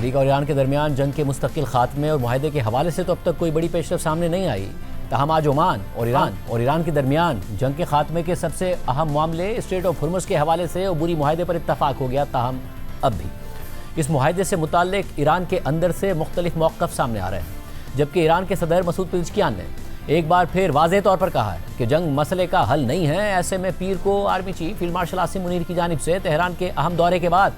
امریکہ اور ایران کے درمیان جنگ کے مستقل خاتمے اور معاہدے کے حوالے سے تو اب تک کوئی بڑی پیشرفت سامنے نہیں آئی، تاہم آج عمان اور ایران کے درمیان جنگ کے خاتمے کے سب سے اہم معاملے اسٹریٹ آف ہرمز کے حوالے سے عبوری معاہدے پر اتفاق ہو گیا۔ تاہم اب بھی اس معاہدے سے متعلق ایران کے اندر سے مختلف موقف سامنے آ رہے ہیں، جبکہ ایران کے صدر مسعود پزشکیان نے ایک بار پھر واضح طور پر کہا ہے کہ جنگ مسئلے کا حل نہیں ہے۔ ایسے میں پیر کو army chief field marshal Asim Munir کی جانب سے تہران کے اہم دورے کے بعد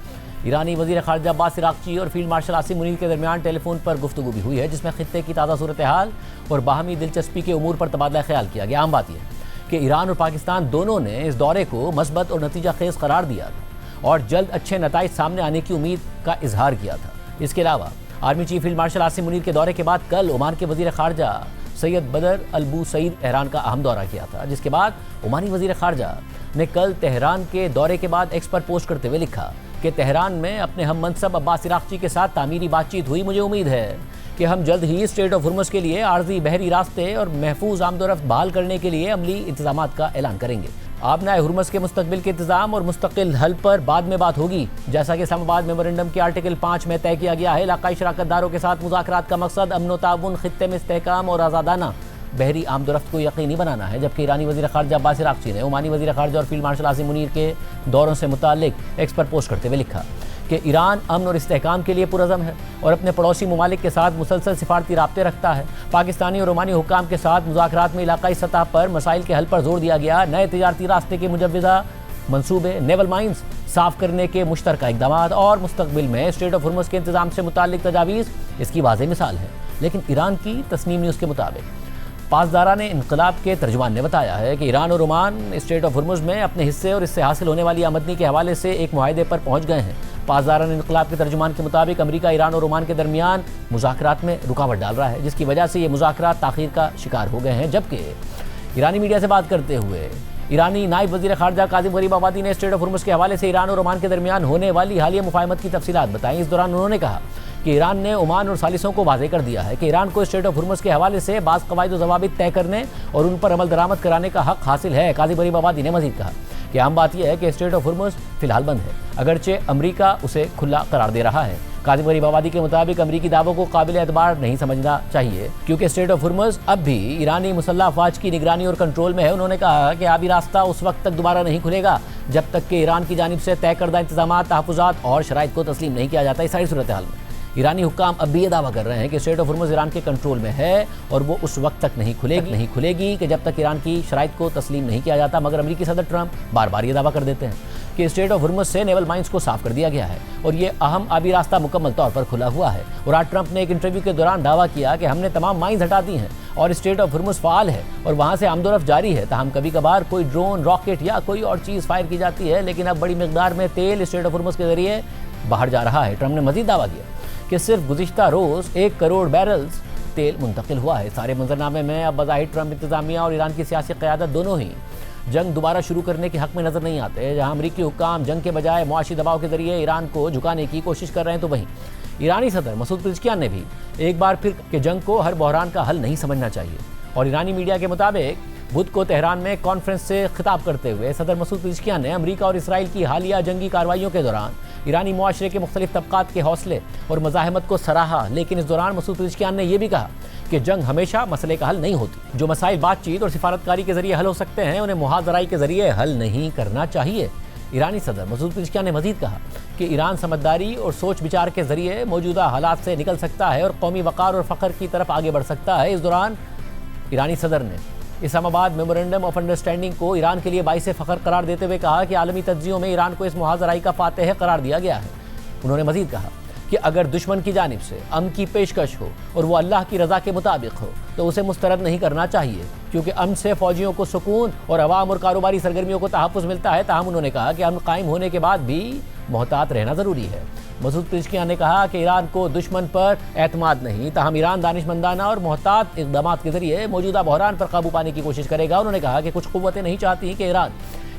ایرانی وزیر خارجہ عباس عراقچی اور فیلڈ مارشل عاصم منیر کے درمیان ٹیلی فون پر گفتگو بھی ہوئی ہے، جس میں خطے کی تازہ صورتحال اور باہمی دلچسپی کے امور پر تبادلہ خیال کیا گیا۔ عام بات یہ ہے کہ ایران اور پاکستان دونوں نے اس دورے کو مثبت اور نتیجہ خیز قرار دیا تھا اور جلد اچھے نتائج سامنے آنے کی امید کا اظہار کیا تھا۔ اس کے علاوہ army chief field marshal Asim Munir کے دورے کے بعد کل عمان کے وزیر خارجہ سید بدر البو سعید تہران کا اہم دورہ کیا تھا، جس کے بعد عمانی وزیر خارجہ نے کل تہران کے دورے کے بعد ایکس پر پوسٹ کرتے ہوئے لکھا کہ تہران میں اپنے ہم منصب عباس عراقچی کے ساتھ تعمیری بات چیت ہوئی۔ مجھے امید ہے کہ ہم جلد ہی اسٹریٹ آف ہرمز کے لیے عارضی بحری راستے اور محفوظ آمد و رفت بحال کرنے کے لیے عملی انتظامات کا اعلان کریں گے۔ آبنائے ہرمز کے مستقبل کے انتظام اور مستقل حل پر بعد میں بات ہوگی۔ جیسا کہ اسلام آباد میمورنڈم کے آرٹیکل 5 میں طے کیا گیا ہے، علاقائی شراکت داروں کے ساتھ مذاکرات کا مقصد امن و تعاون، خطے میں استحکام اور آزادانہ بحری آمد و رفت کو یقینی بنانا ہے، جبکہ ایرانی وزیر خارجہ عباس عراقچی نے عمانی وزیر خارجہ اور فیلڈ مارشل عاصم منیر کے دوروں سے متعلق ایکس پر پوسٹ کرتے ہوئے لکھا کہ ایران امن اور استحکام کے لیے پرعزم ہے اور اپنے پڑوسی ممالک کے ساتھ مسلسل سفارتی رابطے رکھتا ہے۔ پاکستانی اور عمانی حکام کے ساتھ مذاکرات میں علاقائی سطح پر مسائل کے حل پر زور دیا گیا۔ نئے تجارتی راستے کے مجوزہ منصوبے، نیول مائنز صاف کرنے کے مشترکہ اقدامات اور مستقبل میں اسٹریٹ آف ہرمز کے انتظام سے متعلق تجاویز اس کی واضح مثال ہے۔ لیکن ایران کی تسنیم نیوز کے مطابق پاسداران انقلاب کے ترجمان نے بتایا ہے کہ ایران اور عمان اسٹریٹ آف ہرمز میں اپنے حصے اور اس سے حاصل ہونے والی آمدنی کے حوالے سے ایک معاہدے پر پہنچ گئے ہیں۔ پاسداران انقلاب کے ترجمان کے مطابق امریکہ ایران اور عمان کے درمیان مذاکرات میں رکاوٹ ڈال رہا ہے، جس کی وجہ سے یہ مذاکرات تاخیر کا شکار ہو گئے ہیں۔ جبکہ ایرانی میڈیا سے بات کرتے ہوئے ایرانی نائب وزیر خارجہ کاظم غریب آبادی نے اسٹریٹ آف ہرمز کے حوالے سے ایران اور عمان کے درمیان ہونے والی حالیہ مفاہمت کی تفصیلات بتائیں۔ اس دوران انہوں نے کہا کہ ایران نے عمان اور ثالثوں کو واضح کر دیا ہے کہ ایران کو اسٹریٹ آف ہرمز کے حوالے سے بعض قواعد و ضوابط طے کرنے اور ان پر عمل درآمد کرانے کا حق حاصل ہے۔ کاظم غریب آبادی نے مزید کہا کہ عام بات یہ ہے کہ اسٹریٹ آف ہرمز فی الحال بند ہے، اگرچہ امریکہ اسے کھلا قرار دے رہا ہے۔ کاظم غریب آبادی کے مطابق امریکی دعووں کو قابل اعتبار نہیں سمجھنا چاہیے، کیونکہ اسٹریٹ آف ہرمز اب بھی ایرانی مسلح افواج کی نگرانی اور کنٹرول میں ہے۔ انہوں نے کہا کہ آبی راستہ اس وقت تک دوبارہ نہیں کھلے گا جب تک کہ ایران کی جانب سے طے کردہ انتظامات، تحفظات اور شرائط کو تسلیم نہیں کیا جاتا۔ اس ساری صورتحال میں ایرانی حکام اب بھی یہ دعویٰ کر رہے ہیں کہ اسٹریٹ آف ہرمز ایران کے کنٹرول میں ہے اور وہ اس وقت تک نہیں کھلے گی کہ جب تک ایران کی شرائط کو تسلیم نہیں کیا جاتا، مگر امریکی صدر ٹرمپ بار بار یہ دعویٰ کر دیتے ہیں کہ اسٹریٹ آف ہرمز سے نیول مائنز کو صاف کر دیا گیا ہے اور یہ اہم آبی راستہ مکمل طور پر کھلا ہوا ہے۔ اور آج ٹرمپ نے ایک انٹرویو کے دوران دعویٰ کیا کہ ہم نے تمام مائنز ہٹا دی ہیں اور اسٹریٹ آف ہرمز فعال ہے اور وہاں سے آمد و رفت جاری ہے۔ تاہم کبھی کبھار کوئی ڈرون، راکٹ یا کوئی اور چیز فائر کی جاتی ہے، لیکن اب بڑی مقدار میں تیل اسٹریٹ آف ہرمز کے ذریعے باہر جا رہا ہے۔ ٹرمپ نے مزید دعویٰ کیا کہ صرف گزشتہ روز 1 کروڑ بیرلز تیل منتقل ہوا ہے۔ سارے منظرنامے میں اب بظاہر ٹرمپ انتظامیہ اور ایران کی سیاسی قیادت دونوں ہی جنگ دوبارہ شروع کرنے کے حق میں نظر نہیں آتے۔ جہاں امریکی حکام جنگ کے بجائے معاشی دباؤ کے ذریعے ایران کو جھکانے کی کوشش کر رہے ہیں، تو وہیں ایرانی صدر مسعود پزشکیان نے بھی ایک بار پھر کہ جنگ کو ہر بحران کا حل نہیں سمجھنا چاہیے۔ اور ایرانی میڈیا کے مطابق بدھ کو تہران میں کانفرنس سے خطاب کرتے ہوئے صدر مسعود پزشکیان نے امریکہ اور اسرائیل کی حالیہ جنگی کارروائیوں کے دوران ایرانی معاشرے کے مختلف طبقات کے حوصلے اور مزاحمت کو سراہا۔ لیکن اس دوران مسعود پزشکیان نے یہ بھی کہا کہ جنگ ہمیشہ مسئلے کا حل نہیں ہوتی۔ جو مسائل بات چیت اور سفارتکاری کے ذریعے حل ہو سکتے ہیں، انہیں محاذرائی کے ذریعے حل نہیں کرنا چاہیے۔ ایرانی صدر مسعود پزشکیان نے مزید کہا کہ ایران سمجھداری اور سوچ بچار کے ذریعے موجودہ حالات سے نکل سکتا ہے اور قومی وقار اور فخر کی طرف آگے بڑھ سکتا ہے۔ اس دوران ایرانی صدر نے اسلام آباد میمورنڈم آف انڈرسٹینڈنگ کو ایران کے لیے باعث فخر قرار دیتے ہوئے کہا کہ عالمی تجزیوں میں ایران کو اس محاذرائی کا فاتح قرار دیا گیا ہے۔ انہوں نے مزید کہا کہ اگر دشمن کی جانب سے امن کی پیشکش ہو اور وہ اللہ کی رضا کے مطابق ہو تو اسے مسترد نہیں کرنا چاہیے، کیونکہ امن سے فوجیوں کو سکون اور عوام اور کاروباری سرگرمیوں کو تحفظ ملتا ہے۔ تاہم انہوں نے کہا کہ امن قائم ہونے کے بعد بھی محتاط رہنا ضروری ہے۔ مسعود پزشکیان نے کہا کہ ایران کو دشمن پر اعتماد نہیں، تاہم ایران دانشمندانہ اور محتاط اقدامات کے ذریعے موجودہ بحران پر قابو پانے کی کوشش کرے گا۔ انہوں نے کہا کہ کچھ قوتیں نہیں چاہتی کہ ایران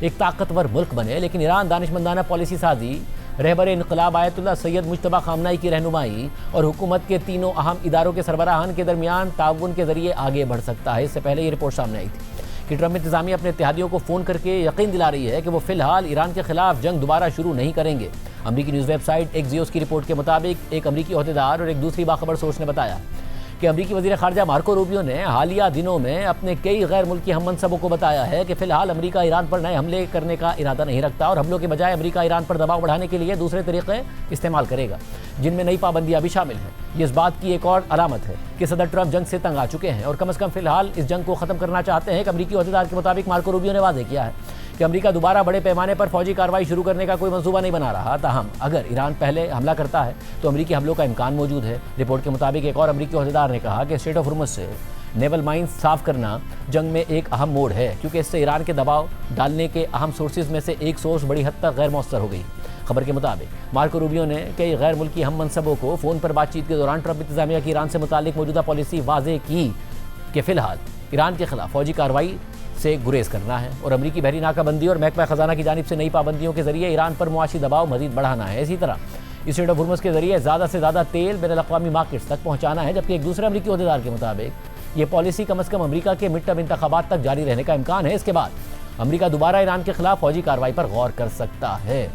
ایک طاقتور ملک بنے، لیکن ایران دانشمندانہ پالیسی سازی، رہبر انقلاب آیت اللہ سید مجتبی خامنہ ای کی رہنمائی اور حکومت کے تینوں اہم اداروں کے سربراہان کے درمیان تعاون کے ذریعے آگے بڑھ سکتا ہے۔ اس سے پہلے یہ رپورٹ سامنے آئی تھی کہ ٹرمپ انتظامیہ اپنے اتحادیوں کو فون کر کے یقین دلا رہی ہے کہ وہ فی الحال ایران کے خلاف جنگ دوبارہ شروع نہیں کریں گے۔ امریکی نیوز ویب سائٹ ایکزیوس کی رپورٹ کے مطابق ایک امریکی عہدیدار اور ایک دوسری باخبر سورس نے بتایا کہ امریکی وزیر خارجہ مارکو روبیو نے حالیہ دنوں میں اپنے کئی غیر ملکی ہم منصبوں کو بتایا ہے کہ فی الحال امریکہ ایران پر نئے حملے کرنے کا ارادہ نہیں رکھتا اور حملوں کے بجائے امریکہ ایران پر دباؤ بڑھانے کے لیے دوسرے طریقے استعمال کرے گا، جن میں نئی پابندیاں بھی شامل ہیں۔ یہ اس بات کی ایک اور علامت ہے کہ صدر ٹرمپ جنگ سے تنگ آ چکے ہیں اور کم از کم فی الحال اس جنگ کو ختم کرنا چاہتے ہیں۔ کہ امریکی عہدیدار کے مطابق مارکو روبیو نے واضح کیا ہے کہ امریکہ دوبارہ بڑے پیمانے پر فوجی کارروائی شروع کرنے کا کوئی منصوبہ نہیں بنا رہا، تاہم اگر ایران پہلے حملہ کرتا ہے تو امریکی حملوں کا امکان موجود ہے۔ رپورٹ کے مطابق ایک اور امریکی عہدیدار نے کہا کہ اسٹریٹ آف ہرمز سے نیول مائنز صاف کرنا جنگ میں ایک اہم موڑ ہے، کیونکہ اس سے ایران کے دباؤ ڈالنے کے اہم سورسز میں سے ایک سورس بڑی حد تک غیر مؤثر ہو گئی۔ خبر کے مطابق مارکو روبیو نے کئی غیر ملکی ہم منصبوں کو فون پر بات چیت کے دوران ٹرمپ انتظامیہ کی ایران سے متعلق موجودہ پالیسی واضح کی کہ فی الحال ایران کے خلاف فوجی کارروائی سے گریز کرنا ہے اور امریکی بحری ناکہ بندی اور محکمہ خزانہ کی جانب سے نئی پابندیوں کے ذریعے ایران پر معاشی دباؤ مزید بڑھانا ہے۔ اسی طرح اسٹریٹ آف ہرمز کے ذریعے زیادہ سے زیادہ تیل بین الاقوامی مارکیٹس تک پہنچانا ہے، جبکہ ایک دوسرے امریکی عہدیدار کے مطابق یہ پالیسی کم از کم امریکہ کے مڈ ٹرم انتخابات تک جاری رہنے کا امکان ہے۔ اس کے بعد امریکہ دوبارہ ایران کے خلاف فوجی کارروائی پر غور کر سکتا ہے۔